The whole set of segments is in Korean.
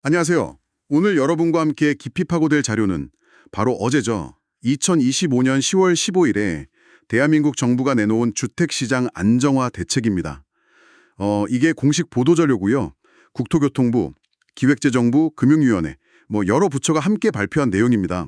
안녕하세요. 오늘 여러분과 함께 깊이 파고들 자료는 바로 어제죠. 2025년 10월 15일에 대한민국 정부가 내놓은 주택시장 안정화 대책입니다. 이게 공식 보도자료고요. 국토교통부, 기획재정부, 금융위원회, 여러 부처가 함께 발표한 내용입니다.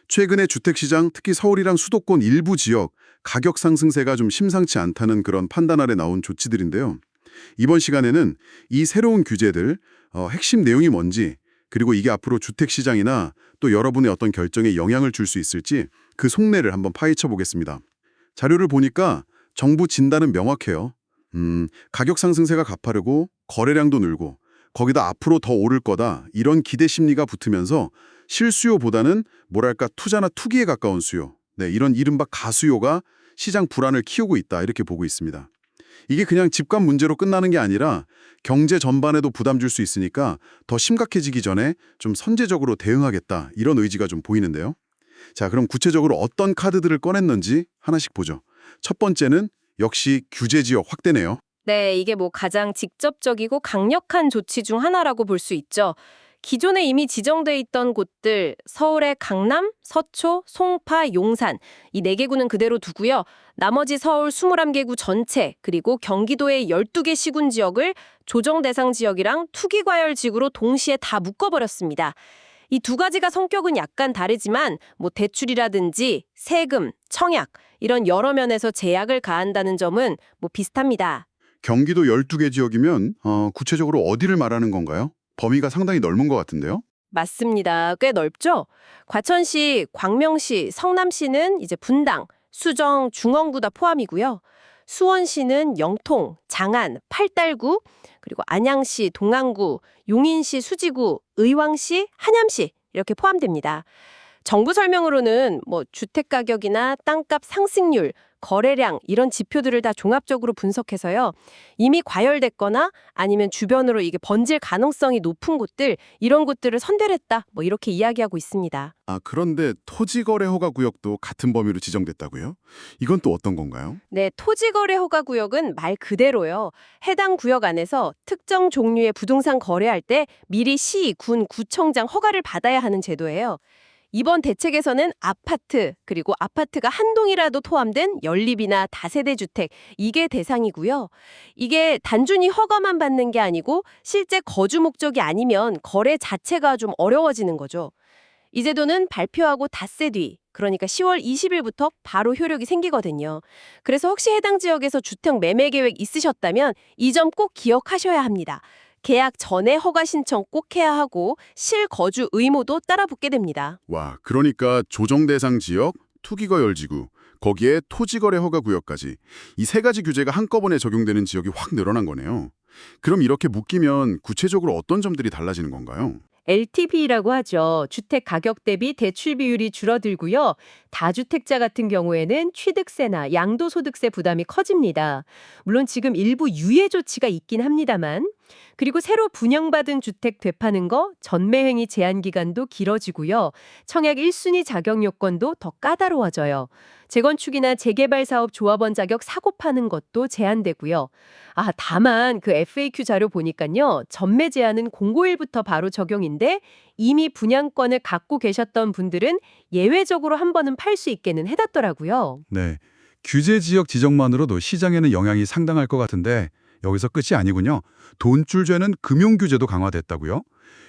최근에 주택시장, 특히 서울이랑 수도권 일부 지역 가격 상승세가 좀 심상치 않다는 그런 판단 아래 나온 조치들인데요. 이번 시간에는 이 새로운 규제들, 핵심 내용이 뭔지, 그리고 이게 앞으로 주택시장이나 또 여러분의 어떤 결정에 영향을 줄 수 있을지 그 속내를 한번 파헤쳐 보겠습니다. 자료를 보니까 정부 진단은 명확해요. 가격 상승세가 가파르고 거래량도 늘고 거기다 앞으로 더 오를 거다 이런 기대 심리가 붙으면서 실수요보다는 뭐랄까 투자나 투기에 가까운 수요, 이런 이른바 가수요가 시장 불안을 키우고 있다 이렇게 보고 있습니다. 이게 그냥 집값 문제로 끝나는 게 아니라 경제 전반에도 부담 줄 수 있으니까 더 심각해지기 전에 좀 선제적으로 대응하겠다 이런 의지가 좀 보이는데요. 자, 그럼 구체적으로 어떤 카드들을 꺼냈는지 하나씩 보죠. 첫 번째는 역시 규제 지역 확대네요. 네, 이게 가장 직접적이고 강력한 조치 중 하나라고 볼 수 있죠. 기존에 이미 지정돼 있던 곳들, 서울의 강남, 서초, 송파, 용산 이 4개구는 그대로 두고요. 나머지 서울 21개구 전체, 그리고 경기도의 12개 시군 지역을 조정 대상 지역이랑 투기 과열 지구로 동시에 다 묶어버렸습니다. 이 두 가지가 성격은 약간 다르지만 대출이라든지 세금, 청약 이런 여러 면에서 제약을 가한다는 점은 비슷합니다. 경기도 12개 지역이면 구체적으로 어디를 말하는 건가요? 범위가 상당히 넓은 것 같은데요. 맞습니다. 꽤 넓죠? 과천시, 광명시, 성남시는 이제 분당, 수정, 중원구 다 포함이고요. 수원시는 영통, 장안, 팔달구, 그리고 안양시, 동안구, 용인시, 수지구, 의왕시, 한양시 이렇게 포함됩니다. 정부 설명으로는 주택 가격이나 땅값 상승률, 거래량 이런 지표들을 다 종합적으로 분석해서요. 이미 과열됐거나 아니면 주변으로 이게 번질 가능성이 높은 곳들, 이런 곳들을 선별했다. 이렇게 이야기하고 있습니다. 그런데 토지거래 허가 구역도 같은 범위로 지정됐다고요? 이건 또 어떤 건가요? 네, 토지거래 허가 구역은 말 그대로요. 해당 구역 안에서 특정 종류의 부동산 거래할 때 미리 시, 군, 구청장 허가를 받아야 하는 제도예요. 이번 대책에서는 아파트, 그리고 아파트가 한 동이라도 포함된 연립이나 다세대 주택, 이게 대상이고요. 이게 단순히 허가만 받는 게 아니고 실제 거주 목적이 아니면 거래 자체가 좀 어려워지는 거죠. 이 제도는 발표하고 닷새 뒤, 그러니까 10월 20일부터 바로 효력이 생기거든요. 그래서 혹시 해당 지역에서 주택 매매 계획 있으셨다면 이 점 꼭 기억하셔야 합니다. 계약 전에 허가 신청 꼭 해야 하고 실거주 의무도 따라 붙게 됩니다. 와, 그러니까 조정 대상 지역, 투기거열지구, 거기에 토지거래 허가 구역까지 이 세 가지 규제가 한꺼번에 적용되는 지역이 확 늘어난 거네요. 그럼 이렇게 묶이면 구체적으로 어떤 점들이 달라지는 건가요? LTV라고 하죠. 주택 가격 대비 대출 비율이 줄어들고요. 다주택자 같은 경우에는 취득세나 양도소득세 부담이 커집니다. 물론 지금 일부 유예 조치가 있긴 합니다만. 그리고 새로 분양받은 주택 되파는 거, 전매행위 제한 기간도 길어지고요. 청약 1순위 자격 요건도 더 까다로워져요. 재건축이나 재개발 사업 조합원 자격 사고 파는 것도 제한되고요. 다만 그 FAQ 자료 보니까요. 전매 제한은 공고일부터 바로 적용인데 이미 분양권을 갖고 계셨던 분들은 예외적으로 한 번은 팔 수 있게는 해놨더라고요. 네, 규제 지역 지정만으로도 시장에는 영향이 상당할 것 같은데 여기서 끝이 아니군요. 돈줄죄는 금융 규제도 강화됐다고요?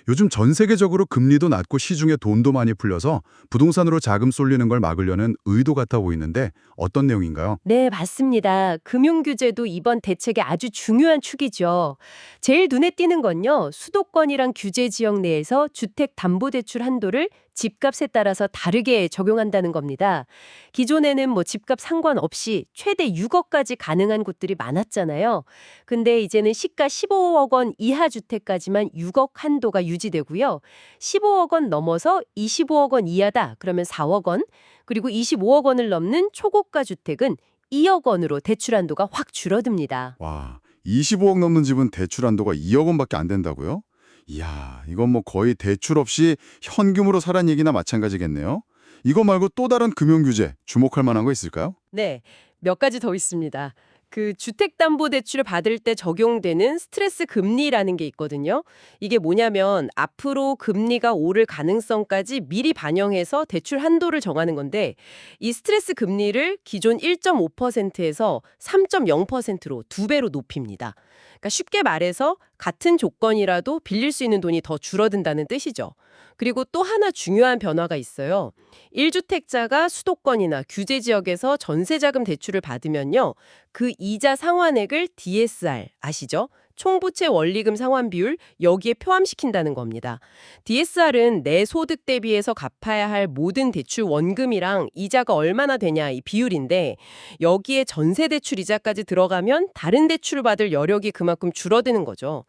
요즘 전 세계적으로 금리도 낮고 시중에 돈도 많이 풀려서 부동산으로 자금 쏠리는 걸 막으려는 의도 같아 보이는데 어떤 내용인가요? 네, 맞습니다. 금융규제도 이번 대책의 아주 중요한 축이죠. 제일 눈에 띄는 건요, 수도권이랑 규제 지역 내에서 주택담보대출 한도를 집값에 따라서 다르게 적용한다는 겁니다. 기존에는 집값 상관없이 최대 6억까지 가능한 곳들이 많았잖아요. 근데 이제는 시가 15억 원 이하 주택까지만 6억 한도가 유지되고요. 15억 원 넘어서 25억 원 이하다. 그러면 4억 원. 그리고 25억 원을 넘는 초고가 주택은 2억 원으로 대출 한도가 확 줄어듭니다. 와, 25억 넘는 집은 대출 한도가 2억 원밖에 안 된다고요? 이야, 이건 거의 대출 없이 현금으로 사란 얘기나 마찬가지겠네요. 이거 말고 또 다른 금융 규제 주목할 만한 거 있을까요? 네, 몇 가지 더 있습니다. 그 주택담보대출을 받을 때 적용되는 스트레스 금리라는 게 있거든요. 이게 뭐냐면 앞으로 금리가 오를 가능성까지 미리 반영해서 대출 한도를 정하는 건데 이 스트레스 금리를 기존 1.5%에서 3.0%로 2배로 높입니다. 그러니까 쉽게 말해서 같은 조건이라도 빌릴 수 있는 돈이 더 줄어든다는 뜻이죠. 그리고 또 하나 중요한 변화가 있어요. 1주택자가 수도권이나 규제 지역에서 전세자금 대출을 받으면요. 그 이자 상환액을 DSR 아시죠? 총부채 원리금 상환 비율 여기에 포함시킨다는 겁니다. DSR은 내 소득 대비해서 갚아야 할 모든 대출 원금이랑 이자가 얼마나 되냐 이 비율인데 여기에 전세 대출 이자까지 들어가면 다른 대출을 받을 여력이 그만큼 줄어드는 거죠.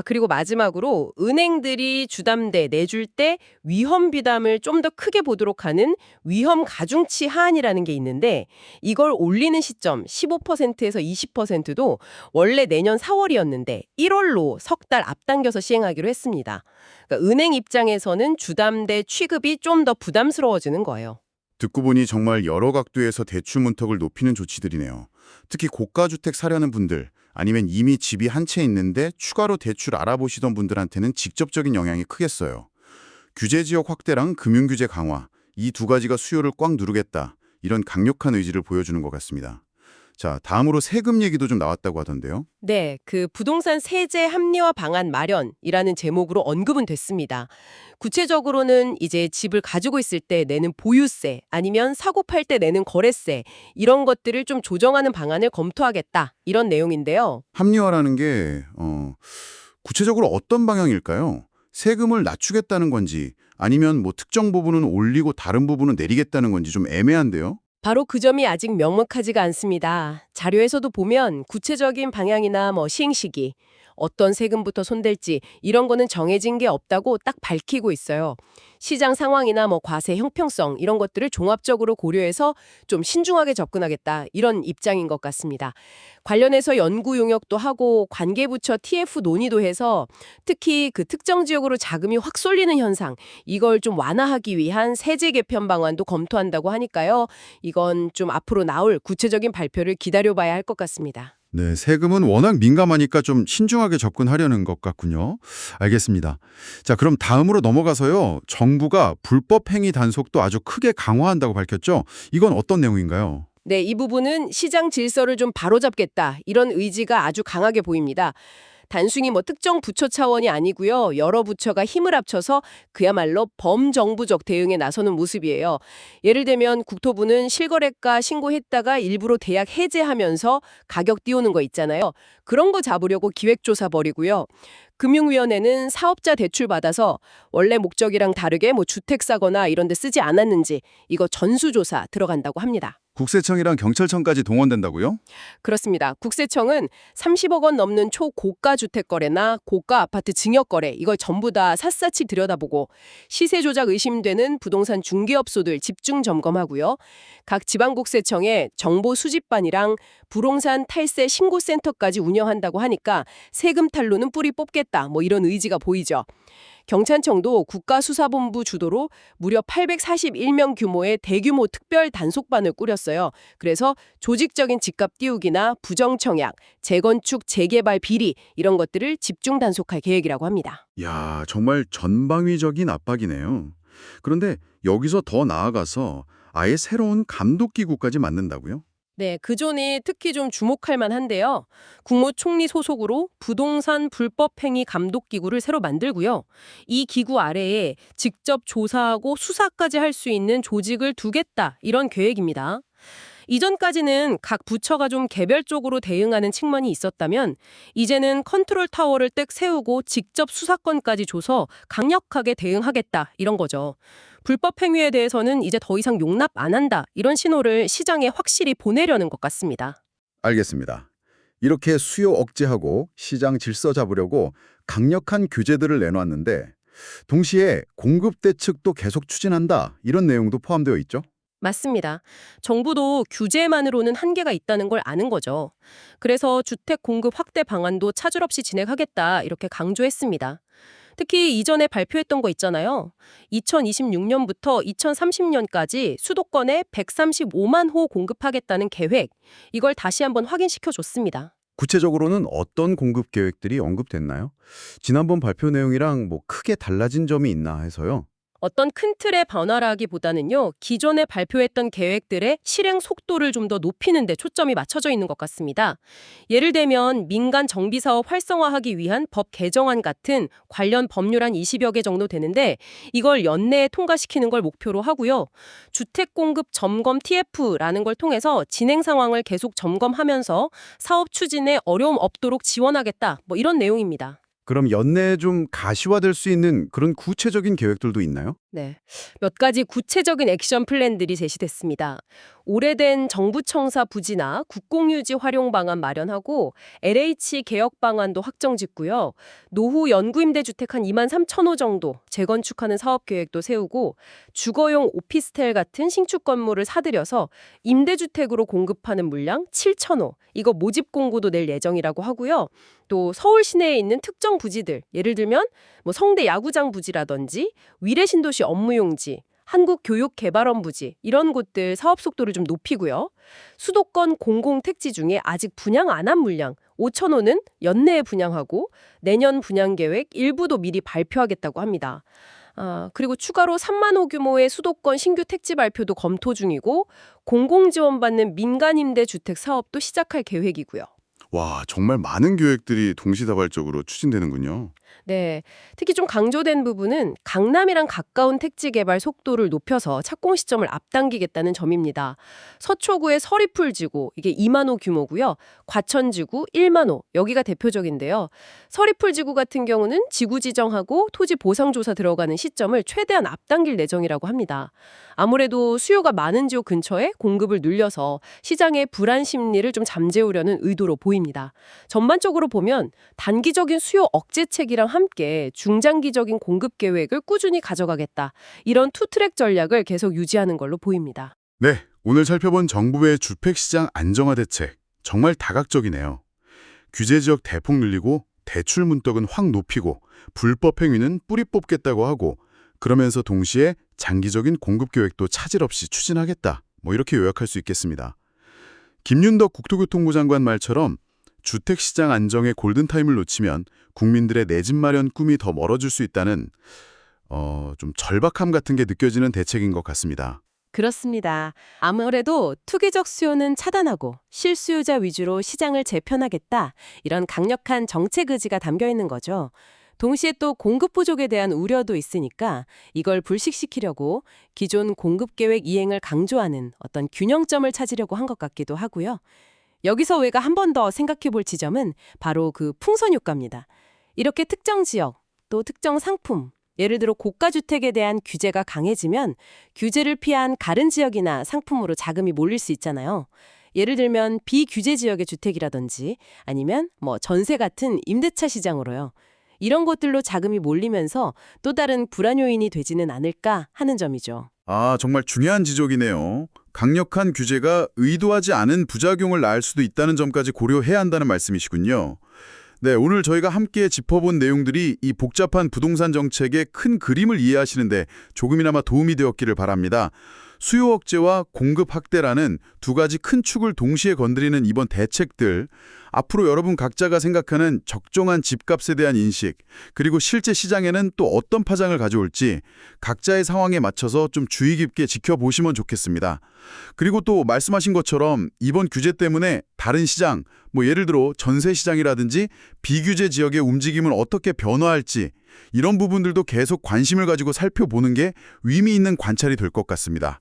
그리고 마지막으로 은행들이 주담대 내줄 때 위험 비담을 좀 더 크게 보도록 하는 위험 가중치 하한이라는 게 있는데 이걸 올리는 시점 15%에서 20%도 원래 내년 4월이었는데 1월로 석 달 앞당겨서 시행하기로 했습니다. 그러니까 은행 입장에서는 주담대 취급이 좀 더 부담스러워지는 거예요. 듣고 보니 정말 여러 각도에서 대출 문턱을 높이는 조치들이네요. 특히 고가주택 사려는 분들, 아니면 이미 집이 한 채 있는데 추가로 대출 알아보시던 분들한테는 직접적인 영향이 크겠어요. 규제 지역 확대랑 금융규제 강화, 이 두 가지가 수요를 꽉 누르겠다. 이런 강력한 의지를 보여주는 것 같습니다. 자, 다음으로 세금 얘기도 좀 나왔다고 하던데요. 네, 그 부동산 세제 합리화 방안 마련이라는 제목으로 언급은 됐습니다. 구체적으로는 이제 집을 가지고 있을 때 내는 보유세 아니면 사고 팔 때 내는 거래세 이런 것들을 좀 조정하는 방안을 검토하겠다 이런 내용인데요. 합리화라는 게 구체적으로 어떤 방향일까요? 세금을 낮추겠다는 건지 아니면 뭐 특정 부분은 올리고 다른 부분은 내리겠다는 건지 좀 애매한데요. 바로 그 점이 아직 명확하지가 않습니다. 자료에서도 보면 구체적인 방향이나 시행 시기, 어떤 세금부터 손댈지 이런 거는 정해진 게 없다고 딱 밝히고 있어요. 시장 상황이나 과세 형평성 이런 것들을 종합적으로 고려해서 좀 신중하게 접근하겠다 이런 입장인 것 같습니다. 관련해서 연구 용역도 하고 관계부처 TF 논의도 해서 특히 그 특정 지역으로 자금이 확 쏠리는 현상 이걸 좀 완화하기 위한 세제 개편 방안도 검토한다고 하니까요. 이건 좀 앞으로 나올 구체적인 발표를 기다려봐야 할 것 같습니다. 네, 세금은 워낙 민감하니까 좀 신중하게 접근하려는 것 같군요. 알겠습니다. 자, 그럼 다음으로 넘어가서요. 정부가 불법 행위 단속도 아주 크게 강화한다고 밝혔죠. 이건 어떤 내용인가요? 네, 이 부분은 시장 질서를 좀 바로잡겠다 이런 의지가 아주 강하게 보입니다. 단순히 특정 부처 차원이 아니고요. 여러 부처가 힘을 합쳐서 그야말로 범정부적 대응에 나서는 모습이에요. 예를 들면 국토부는 실거래가 신고했다가 일부러 대약 해제하면서 가격 띄우는 거 있잖아요. 그런 거 잡으려고 기획조사 벌이고요. 금융위원회는 사업자 대출 받아서 원래 목적이랑 다르게 주택 사거나 이런 데 쓰지 않았는지 이거 전수조사 들어간다고 합니다. 국세청이랑 경찰청까지 동원된다고요? 그렇습니다. 국세청은 30억 원 넘는 초고가 주택 거래나 고가 아파트 증여 거래 이걸 전부 다 샅샅이 들여다보고 시세 조작 의심되는 부동산 중개업소들 집중 점검하고요. 각 지방국세청에 정보 수집반이랑 부동산 탈세 신고센터까지 운영한다고 하니까 세금 탈루는 뿌리 뽑겠다 이런 의지가 보이죠. 경찰청도 국가수사본부 주도로 무려 841명 규모의 대규모 특별 단속반을 꾸렸어요. 그래서 조직적인 집값 띄우기나 부정청약, 재건축, 재개발 비리 이런 것들을 집중 단속할 계획이라고 합니다. 야, 정말 전방위적인 압박이네요. 그런데 여기서 더 나아가서 아예 새로운 감독기구까지 만든다고요? 네, 그 존이 특히 좀 주목할 만한데요. 국무총리 소속으로 부동산 불법 행위 감독기구를 새로 만들고요. 이 기구 아래에 직접 조사하고 수사까지 할 수 있는 조직을 두겠다 이런 계획입니다. 이전까지는 각 부처가 좀 개별적으로 대응하는 측면이 있었다면 이제는 컨트롤 타워를 뜩 세우고 직접 수사권까지 줘서 강력하게 대응하겠다 이런 거죠. 불법 행위에 대해서는 이제 더 이상 용납 안 한다 이런 신호를 시장에 확실히 보내려는 것 같습니다. 알겠습니다. 이렇게 수요 억제하고 시장 질서 잡으려고 강력한 규제들을 내놓았는데 동시에 공급 대책도 계속 추진한다 이런 내용도 포함되어 있죠? 맞습니다. 정부도 규제만으로는 한계가 있다는 걸 아는 거죠. 그래서 주택 공급 확대 방안도 차질 없이 진행하겠다 이렇게 강조했습니다. 특히 이전에 발표했던 거 있잖아요. 2026년부터 2030년까지 수도권에 135만 호 공급하겠다는 계획. 이걸 다시 한번 확인시켜줬습니다. 구체적으로는 어떤 공급 계획들이 언급됐나요? 지난번 발표 내용이랑 뭐 크게 달라진 점이 있나 해서요. 어떤 큰 틀의 변화라기보다는요, 기존에 발표했던 계획들의 실행 속도를 좀 더 높이는 데 초점이 맞춰져 있는 것 같습니다. 예를 들면 민간 정비사업 활성화하기 위한 법 개정안 같은 관련 법률 한 20여 개 정도 되는데 이걸 연내에 통과시키는 걸 목표로 하고요. 주택공급 점검 TF라는 걸 통해서 진행 상황을 계속 점검하면서 사업 추진에 어려움 없도록 지원하겠다. 뭐 이런 내용입니다. 그럼 연내에 좀 가시화될 수 있는 그런 구체적인 계획들도 있나요? 네. 몇 가지 구체적인 액션 플랜들이 제시됐습니다. 오래된 정부청사 부지나 국공유지 활용 방안 마련하고 LH 개혁 방안도 확정 짓고요. 노후 연구임대 주택 한 2만 3천 호 정도 재건축하는 사업 계획도 세우고 주거용 오피스텔 같은 신축 건물을 사들여서 임대주택으로 공급하는 물량 7천 호 이거 모집 공고도 낼 예정이라고 하고요. 또 서울 시내에 있는 특정 부지들 예를 들면 뭐 성대 야구장 부지라든지 위례신도시 업무용지 한국교육개발원 부지 이런 곳들 사업 속도를 좀 높이고요. 수도권 공공택지 중에 아직 분양 안 한 물량 5천 호는 연내에 분양하고 내년 분양 계획 일부도 미리 발표하겠다고 합니다. 그리고 추가로 3만 호 규모의 수도권 신규 택지 발표도 검토 중이고 공공지원받는 민간임대주택 사업도 시작할 계획이고요. 와, 정말 많은 계획들이 동시다발적으로 추진되는군요. 네, 특히 좀 강조된 부분은 강남이랑 가까운 택지 개발 속도를 높여서 착공 시점을 앞당기겠다는 점입니다. 서초구의 서리풀지구, 이게 2만 호 규모고요. 과천지구 1만 호, 여기가 대표적인데요. 서리풀지구 같은 경우는 지구 지정하고 토지 보상 조사 들어가는 시점을 최대한 앞당길 예정이라고 합니다. 아무래도 수요가 많은 지역 근처에 공급을 늘려서 시장의 불안 심리를 좀 잠재우려는 의도로 보입니다. 전반적으로 보면 단기적인 수요 억제책이랑 함께 중장기적인 공급 계획을 꾸준히 가져가겠다. 이런 투트랙 전략을 계속 유지하는 걸로 보입니다. 네, 오늘 살펴본 정부의 주택시장 안정화 대책 정말 다각적이네요. 규제지역 대폭 늘리고 대출 문턱은 확 높이고 불법 행위는 뿌리 뽑겠다고 하고 그러면서 동시에 장기적인 공급 계획도 차질 없이 추진하겠다. 뭐 이렇게 요약할 수 있겠습니다. 김윤덕 국토교통부 장관 말처럼 주택시장 안정의 골든타임을 놓치면 국민들의 내 집 마련 꿈이 더 멀어질 수 있다는 좀 절박함 같은 게 느껴지는 대책인 것 같습니다. 그렇습니다. 아무래도 투기적 수요는 차단하고 실수요자 위주로 시장을 재편하겠다. 이런 강력한 정책 의지가 담겨 있는 거죠. 동시에 또 공급 부족에 대한 우려도 있으니까 이걸 불식시키려고 기존 공급 계획 이행을 강조하는 어떤 균형점을 찾으려고 한 것 같기도 하고요. 여기서 우리가 한 번 더 생각해 볼 지점은 바로 그 풍선 효과입니다. 이렇게 특정 지역, 또 특정 상품, 예를 들어 고가주택에 대한 규제가 강해지면 규제를 피한 다른 지역이나 상품으로 자금이 몰릴 수 있잖아요. 예를 들면 비규제 지역의 주택이라든지 아니면 뭐 전세 같은 임대차 시장으로요. 이런 것들로 자금이 몰리면서 또 다른 불안 요인이 되지는 않을까 하는 점이죠. 아, 정말 중요한 지적이네요. 강력한 규제가 의도하지 않은 부작용을 낳을 수도 있다는 점까지 고려해야 한다는 말씀이시군요. 네, 오늘 저희가 함께 짚어본 내용들이 이 복잡한 부동산 정책의 큰 그림을 이해하시는데 조금이나마 도움이 되었기를 바랍니다. 수요 억제와 공급 확대라는 두 가지 큰 축을 동시에 건드리는 이번 대책들, 앞으로 여러분 각자가 생각하는 적정한 집값에 대한 인식, 그리고 실제 시장에는 또 어떤 파장을 가져올지 각자의 상황에 맞춰서 좀 주의 깊게 지켜보시면 좋겠습니다. 그리고 또 말씀하신 것처럼 이번 규제 때문에 다른 시장, 뭐 예를 들어 전세 시장이라든지 비규제 지역의 움직임은 어떻게 변화할지 이런 부분들도 계속 관심을 가지고 살펴보는 게 의미 있는 관찰이 될 것 같습니다.